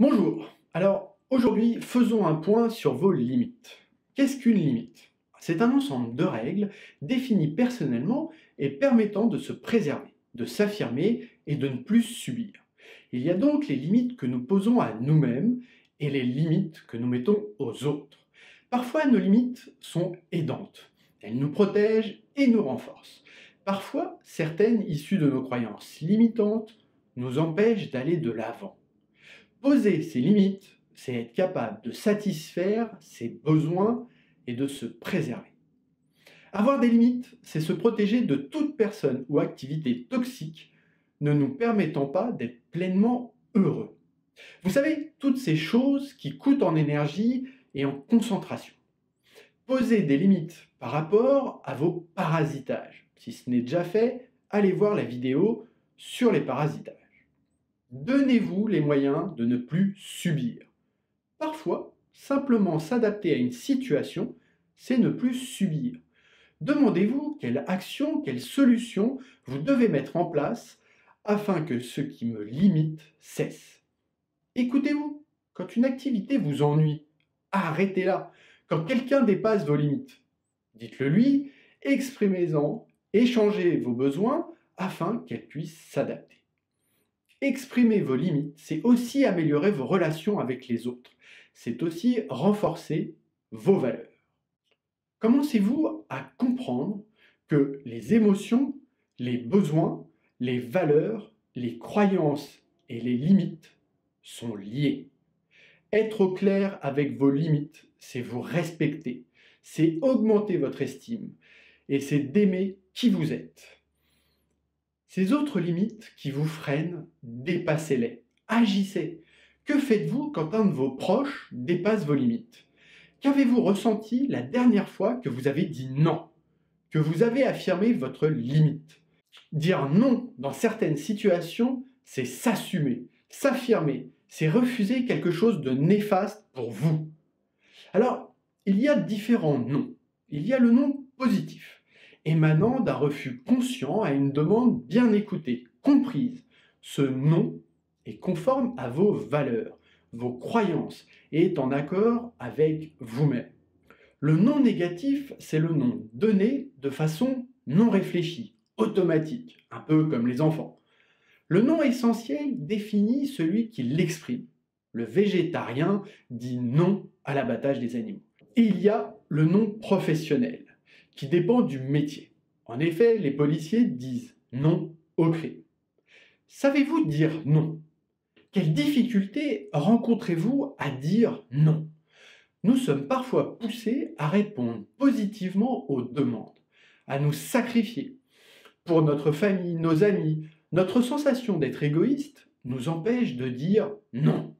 Bonjour. Alors, aujourd'hui, faisons un point sur vos limites. Qu'est-ce qu'une limite? C'est un ensemble de règles définies personnellement et permettant de se préserver, de s'affirmer et de ne plus subir. Il y a donc les limites que nous posons à nous-mêmes et les limites que nous mettons aux autres. Parfois, nos limites sont aidantes. Elles nous protègent et nous renforcent. Parfois, certaines issues de nos croyances limitantes nous empêchent d'aller de l'avant. Poser ses limites, c'est être capable de satisfaire ses besoins et de se préserver. Avoir des limites, c'est se protéger de toute personne ou activité toxique ne nous permettant pas d'être pleinement heureux. Vous savez, toutes ces choses qui coûtent en énergie et en concentration. Posez des limites par rapport à vos parasitages. Si ce n'est déjà fait, allez voir la vidéo sur les parasitages. Donnez-vous les moyens de ne plus subir. Parfois, simplement s'adapter à une situation, c'est ne plus subir. Demandez-vous quelle action, quelle solution vous devez mettre en place afin que ce qui me limite cesse. Écoutez-vous. Quand une activité vous ennuie, arrêtez-la. Quand quelqu'un dépasse vos limites, dites-le lui, exprimez-en, échangez vos besoins afin qu'elle puisse s'adapter. Exprimer vos limites, c'est aussi améliorer vos relations avec les autres. C'est aussi renforcer vos valeurs. Commencez-vous à comprendre que les émotions, les besoins, les valeurs, les croyances et les limites sont liés. Être au clair avec vos limites, c'est vous respecter, c'est augmenter votre estime et c'est d'aimer qui vous êtes. Ces autres limites qui vous freinent, dépassez-les, agissez. Que faites-vous quand un de vos proches dépasse vos limites? Qu'avez-vous ressenti la dernière fois que vous avez dit non, que vous avez affirmé votre limite? Dire non dans certaines situations, c'est s'assumer, s'affirmer, c'est refuser quelque chose de néfaste pour vous. Alors, il y a différents non. Il y a le non positif, émanant d'un refus conscient à une demande bien écoutée, comprise. Ce non est conforme à vos valeurs, vos croyances et est en accord avec vous-même. Le non négatif, c'est le non donné de façon non réfléchie, automatique, un peu comme les enfants. Le non essentiel définit celui qui l'exprime. Le végétarien dit non à l'abattage des animaux. Et il y a le non professionnel, qui dépend du métier. En effet, les policiers disent non au crime. Savez-vous dire non? Quelles difficultés rencontrez-vous à dire non? Nous sommes parfois poussés à répondre positivement aux demandes, à nous sacrifier. Pour notre famille, nos amis, notre sensation d'être égoïste nous empêche de dire non.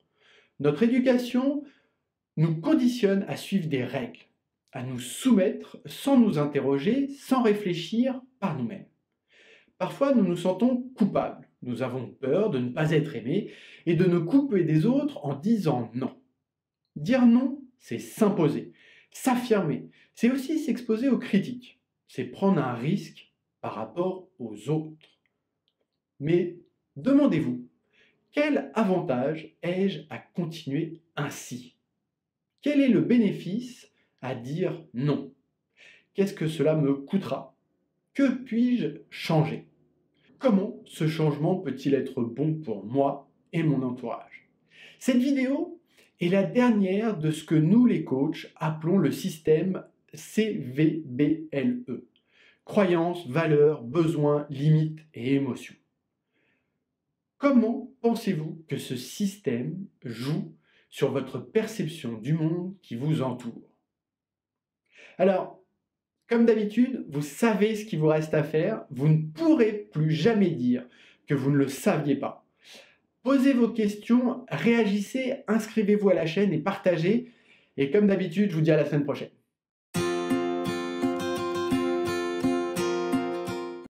Notre éducation nous conditionne à suivre des règles, à nous soumettre sans nous interroger, sans réfléchir par nous-mêmes. Parfois, nous nous sentons coupables. Nous avons peur de ne pas être aimés et de nous couper des autres en disant non. Dire non, c'est s'imposer, s'affirmer. C'est aussi s'exposer aux critiques. C'est prendre un risque par rapport aux autres. Mais demandez-vous, quel avantage ai-je à continuer ainsi? Quel est le bénéfice à dire non? Qu'est-ce que cela me coûtera? Que puis-je changer? Comment ce changement peut-il être bon pour moi et mon entourage? Cette vidéo est la dernière de ce que nous, les coachs, appelons le système CVBLE. Croyances, valeurs, besoins, limites et émotions. Comment pensez-vous que ce système joue sur votre perception du monde qui vous entoure? Alors, comme d'habitude, vous savez ce qu'il vous reste à faire. Vous ne pourrez plus jamais dire que vous ne le saviez pas. Posez vos questions, réagissez, inscrivez-vous à la chaîne et partagez. Et comme d'habitude, je vous dis à la semaine prochaine.